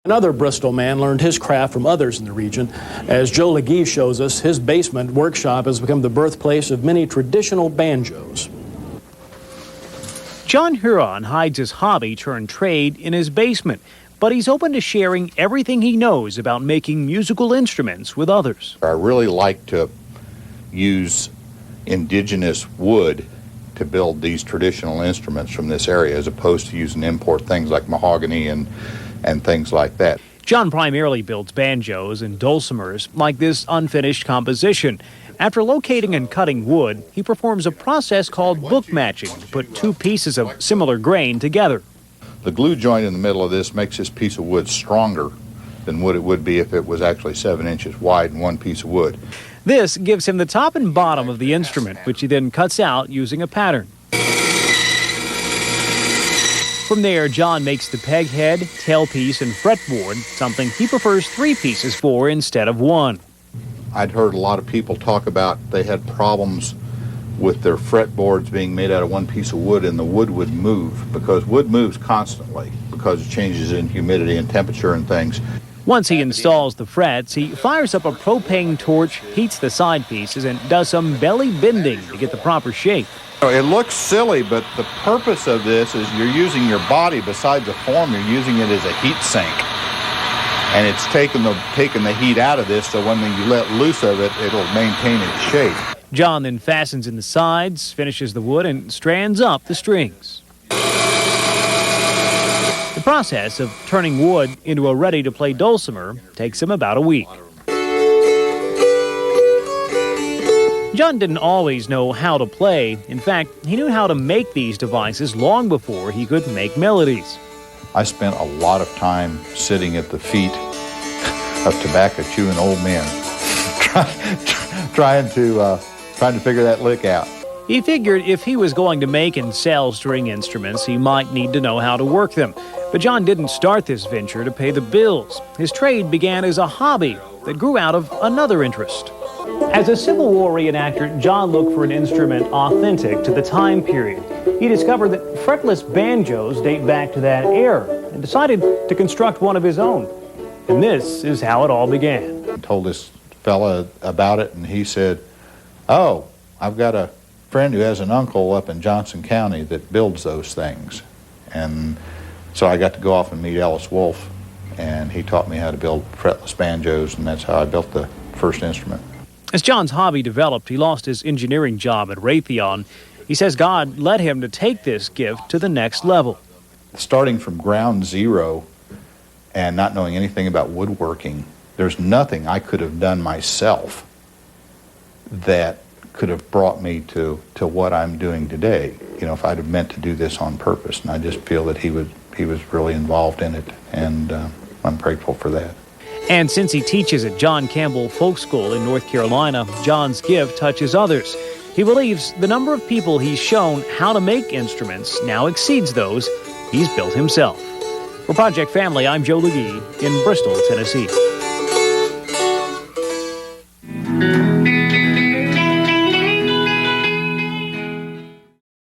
Another Bristol man learned his craft from others in the region. As Joe Legee shows us, his basement workshop has become the birthplace of many traditional banjos. John Huron hides his hobby turned trade in his basement, but he's open to sharing everything he knows about making musical instruments with others. I really like to use indigenous wood to build these traditional instruments from this area, as opposed to using import things like mahogany and things like that. John primarily builds banjos and dulcimers like this unfinished composition. After locating and cutting wood, he performs a process called book matching to put two pieces of similar grain together. The glue joint in the middle of this makes this piece of wood stronger than what it would be if it was actually 7 inches wide in one piece of wood. This gives him the top and bottom of the instrument, which he then cuts out using a pattern. From there, John makes the peg head, tailpiece, and fretboard, something he prefers 3 pieces for instead of 1. I'd heard a lot of people talk about they had problems with their fretboards being made out of one piece of wood, and the wood would move, because wood moves constantly because it changes in humidity and temperature and things. Once he installs the frets, he fires up a propane torch, heats the side pieces, and does some belly bending to get the proper shape. It looks silly, but the purpose of this is you're using your body besides the form, you're using it as a heat sink. And it's taking the heat out of this, so when you let loose of it, it'll maintain its shape. John then fastens in the sides, finishes the wood, and strands up the strings. The process of turning wood into a ready-to-play dulcimer takes him about a week. John didn't always know how to play. In fact, he knew how to make these devices long before he could make melodies. I spent a lot of time sitting at the feet of tobacco-chewing old men, trying to figure that lick out. He figured if he was going to make and sell string instruments, he might need to know how to work them. But John didn't start this venture to pay the bills. His trade began as a hobby that grew out of another interest. As a Civil War reenactor, John looked for an instrument authentic to the time period. He discovered that fretless banjos date back to that era and decided to construct one of his own. And this is how it all began. I told this fella about it, and he said, "Oh, I've got a friend who has an uncle up in Johnson County that builds those things." And so I got to go off and meet Ellis Wolf, and he taught me how to build fretless banjos, and that's how I built the first instrument. As John's hobby developed, he lost his engineering job at Raytheon. He says God led him to take this gift to the next level. Starting from ground zero and not knowing anything about woodworking, there's nothing I could have done myself that could have brought me to what I'm doing today, if I'd have meant to do this on purpose. And I just feel that he was really involved in it, and I'm grateful for that. And since he teaches at John Campbell Folk School in North Carolina, John's gift touches others. He believes the number of people he's shown how to make instruments now exceeds those he's built himself. For Project Family, I'm Joe Legee in Bristol, Tennessee.